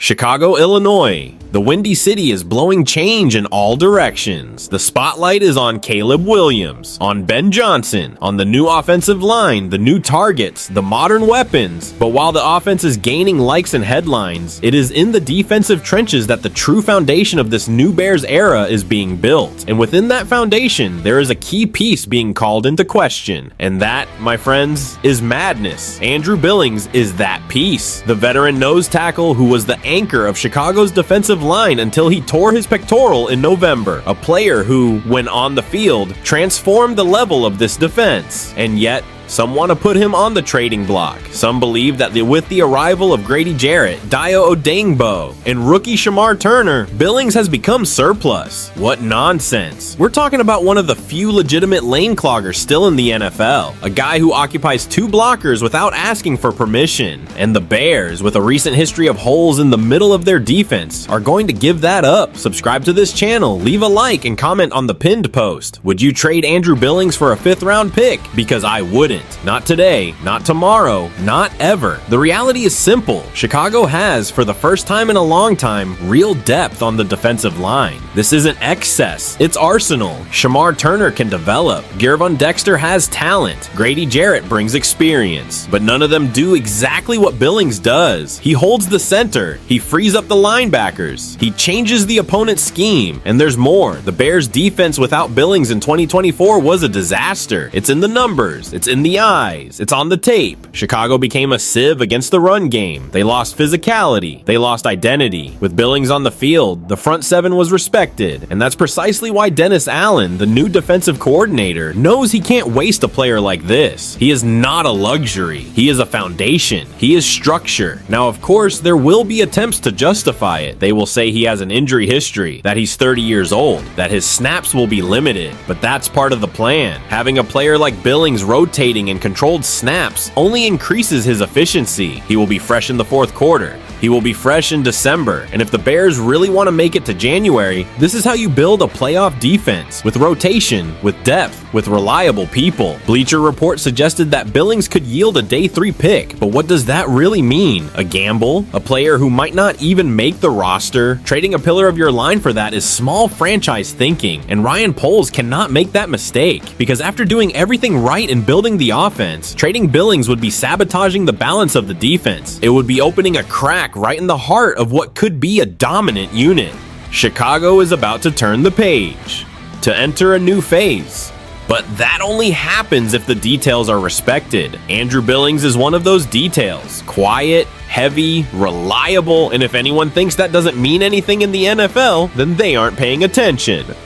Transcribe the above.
Chicago, Illinois. The Windy City is blowing change in all directions. The spotlight is on Caleb Williams, on Ben Johnson, on the new offensive line, the new targets, the modern weapons. But while the offense is gaining likes and headlines, it is in the defensive trenches that the true foundation of this new Bears era is being built. And within that foundation, there is a key piece being called into question. And that, my friends, is madness. Andrew Billings is that piece. The veteran nose tackle who was the anchor of Chicago's defensive line until he tore his pectoral in November. A player who, when on the field, transformed the level of this defense. And yet, some want to put him on the trading block. Some believe that with the arrival of Grady Jarrett, Dio Odengbo, and rookie Shamar Turner, Billings has become surplus. What nonsense. We're talking about one of the few legitimate lane cloggers still in the NFL. A guy who occupies 2 blockers without asking for permission. And the Bears, with a recent history of holes in the middle of their defense, are going to give that up. Subscribe to this channel, leave a like, and comment on the pinned post. Would you trade Andrew Billings for a 5th round pick? Because I wouldn't. Not today, not tomorrow, not ever. The reality is simple. Chicago has, for the first time in a long time, real depth on the defensive line. This isn't excess, it's arsenal. Shamar Turner can develop. Gervon Dexter has talent. Grady Jarrett brings experience. But none of them do exactly what Billings does. He holds the center. He frees up the linebackers. He changes the opponent's scheme. And there's more. The Bears' defense without Billings in 2024 was a disaster. It's in the numbers. It's in the eyes. It's on the tape. Chicago became a sieve against the run game. They lost physicality. They lost identity. With Billings on the field, the front 7 was respected. And that's precisely why Dennis Allen, the new defensive coordinator, knows he can't waste a player like this. He is not a luxury. He is a foundation. He is structure. Now, of course, there will be attempts to justify it. They will say he has an injury history, that he's 30 years old, that his snaps will be limited. But that's part of the plan. Having a player like Billings rotating and controlled snaps only increases his efficiency. He will be fresh in the 4th quarter. He will be fresh in December. And if the Bears really want to make it to January, this is how you build a playoff defense. With rotation, with depth, with reliable people. Bleacher Report suggested that Billings could yield a day 3 pick. But what does that really mean? A gamble? A player who might not even make the roster? Trading a pillar of your line for that is small franchise thinking. And Ryan Poles cannot make that mistake. Because after doing everything right in building the offense, trading Billings would be sabotaging the balance of the defense. It would be opening a crack right in the heart of what could be a dominant unit. Chicago is about to turn the page, to enter a new phase. But that only happens if the details are respected. Andrew Billings is one of those details. Quiet, heavy, reliable, and if anyone thinks that doesn't mean anything in the NFL, then they aren't paying attention.